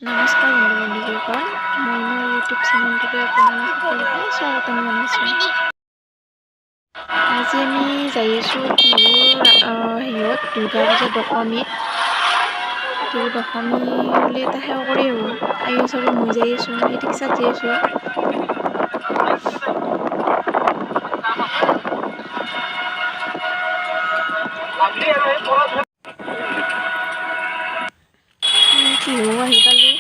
নমস্কাৰ বন্ধু বান্ধৱীসকল, মই মোৰ ইউটিউব চেনেলটোতে আপোনালোক সকলোকে স্বাগতম জনাইছোঁ। আজি আমি যাই আছোঁ বিহুৰ দুৰ্গা পূজা দশমীত। দশমী বুলি এটা সেৱা কৰি আহি আছোঁ আৰু মই যাই আছোঁ, এই ৰিক্সাত যাই আছোঁ। বিহু আহি পালি,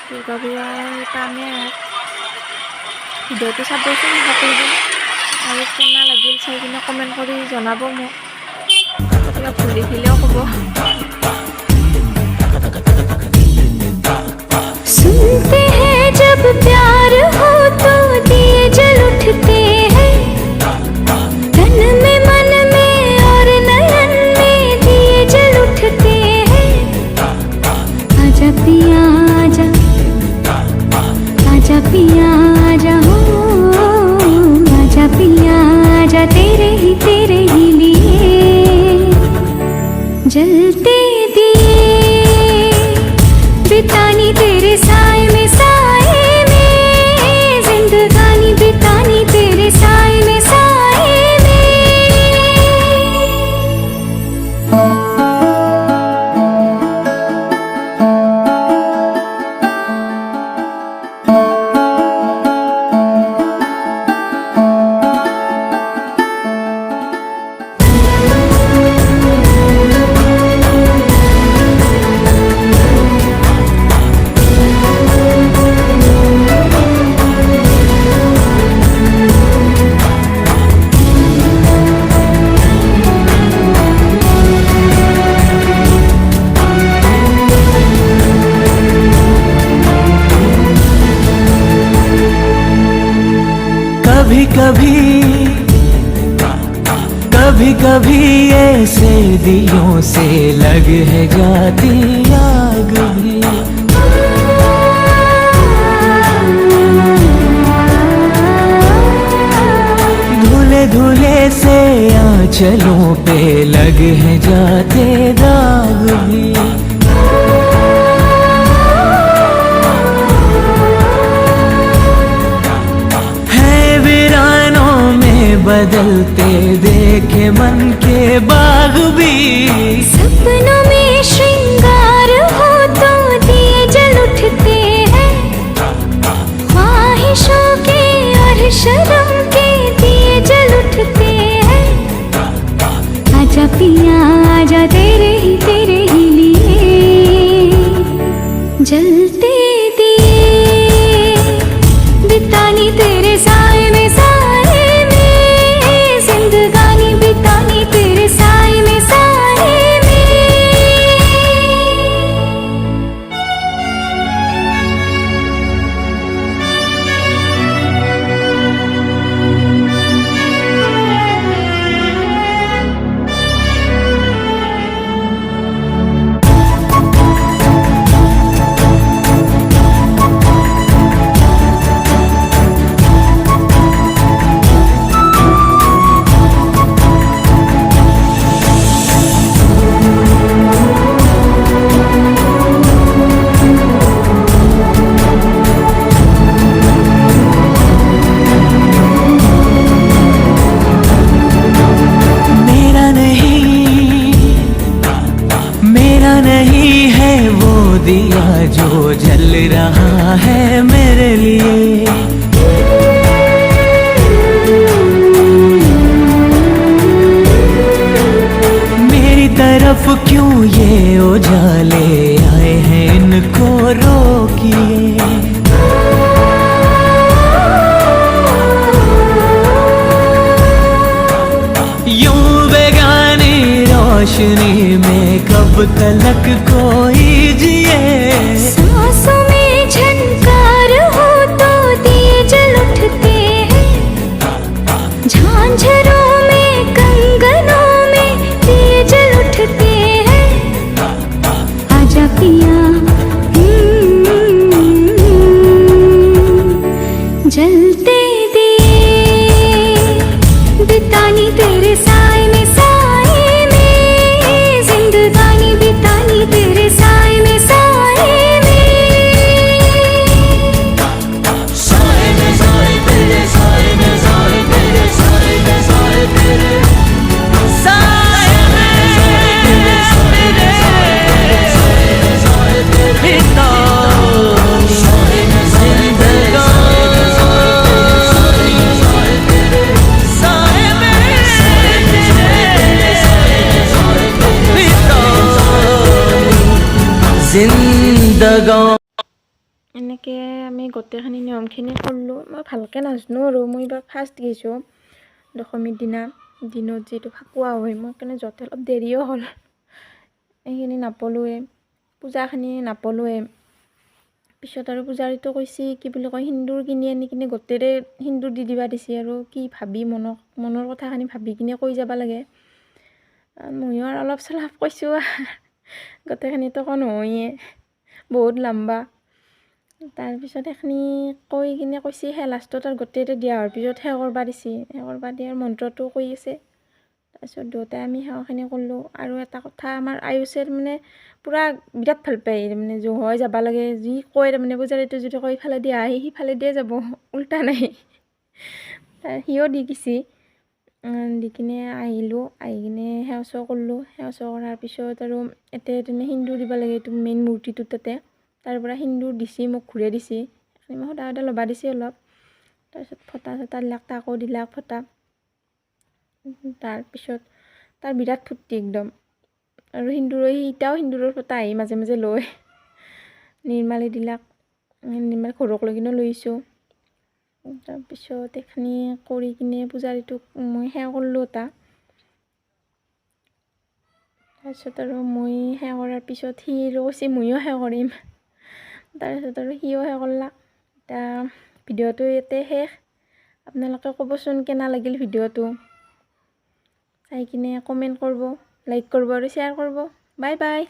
দুৰ্গা পূজাৰ কাৰণে ভিডিঅ'টো চাবচোন সকলোৱে, আৰু কেনে লাগিল চাই কিনে কমেণ্ট কৰি জনাব মোক। কিবা ভুল দেখিলেও ক'ব। सुनते हैं जब प्यार हो तो दिए जल उठते हैं, तन में मन में और नयन में दिए जल उठते हैं। आजा पिया आजा, आजा पिया आजा हो, आजा पिया आजा, तेरे ही लिए जलते बितानी तेरे साए में जिंदगानी बितानी तेरे साए में कभी कभी ऐसे दियों से लग है जाती आग भी। धुले धुले से आंचलों पे लग है जाते दाग भी। बदलते देखे मन के बाग भी। सपनों में श्रृंगार हो तो दिए जल उठते हैं, ख्वाहिशों के और शर्म के दिए जल उठते हैं। आजा पिया आजा, तेरे ही लिए जलते दिए बितानी तेरे साए में जिंदगानी बितानी तेरे साए में नहीं है वो दिया जो जल रहा है मेरे लिए। मेरी तरफ क्यों ये उजाले आए हैं, इनको रोकिए। रोशनी में कब तलक कोई जिए। सांसों में झनकार हो तो दिए जल उठते हैं, झांझरों में कंगनों में दिए जल उठते हैं। आजा पिया जलते दिए बितानी तेरे साए में जिंदगानी बितानी तेरे जिंदगां এনেকৈ আমি গোটেইখিনি নিয়মখিনি কৰিলোঁ। মই ভালকৈ নাজানো আৰু মই এইবাৰ ফাৰ্ষ্ট গৈছোঁ দশমীৰ দিনত যিহেতু ফাকুৱা হয়, মোৰ কাৰণে যোৱাতে অলপ দেৰিও হ'ল। এইখিনি নাপালোৱে, পূজাখিনি নাপালোৱে। পিছত আৰু পূজাৰীটো কৈছে কি বুলি কয়, সিন্দুৰ কিনি আনি কিনে গোটেইৰে সিন্দুৰ দি দিবা দিছে আৰু কি ভাবি মনৰ কথাখিনি ভাবি কিনে কৈ যাব লাগে। ময়ো আৰু অলপ চলপ কৈছোঁ, গোটেইখিনিতো কোৱা নহয়ে, বহুত লম্বা। তাৰপিছত সেইখিনি কৈ কিনে কৈছে সেই লাষ্টত আৰু গোটেইতে দিয়া হোৱাৰ পিছত সেৱা কৰবা দিছে, সেৱা কৰবা দিয়াৰ মন্ত্ৰটো কৈ আছে। তাৰপিছত দুয়োটাই আমি সেৱাখিনি কৰিলোঁ। আৰু এটা কথা, আমাৰ আয়ুষে মানে পূৰা বিৰাট ভাল পায়, মানে জোহাই যাব লাগে, যি কয় তাৰমানে পূজাৰীটো যদি কয় ইফালে দিয়ে আহি সিফালে দিয়ে যাব, উল্টা নাই। সিও দি দিছে, দি কিনে আহিলোঁ, আহি কিনে সেৱা চেৱা কৰিলোঁ। সেৱা চেৱা কৰাৰ পিছত আৰু তেনে সিন্দুৰ দিব লাগে, এইটো মেইন মূৰ্তিটোৰ তাতে। তাৰ পৰা সিন্দুৰ দিছে, মোক ঘূৰাই দিছে, সেইখিনি মই সদায় ল'বা দিছে অলপ। তাৰপিছত ফটা চটা দিলাক, তাকো দিলাক ফটা। তাৰপিছত তাৰ বিৰাট ফূৰ্তি একদম। আৰু এতিয়াও সিন্দুৰৰ ফটা আহি মাজে মাজে লয়। নিৰ্মালি দিলাক, নিৰ্মালি ঘৰক লৈ কিনে লৈ আহিছোঁ। তাৰপিছত এইখিনি কৰি কিনে পূজাৰীটোক মই সেৱা কৰিলোঁ এটা। তাৰপিছত আৰু মই সেৱা কৰাৰ পিছত সি আৰু কৈছে ময়ো সেৱা কৰিম। তাৰপিছত আৰু সিও সেৱা কৰলাক। এতিয়া ভিডিঅ'টো ইয়াতে শেষ। আপোনালোকে ক'বচোন কেনে লাগিল ভিডিঅ'টো, চাই কিনে কমেণ্ট কৰিব, লাইক কৰিব আৰু শ্বেয়াৰ কৰিব। Bye bye.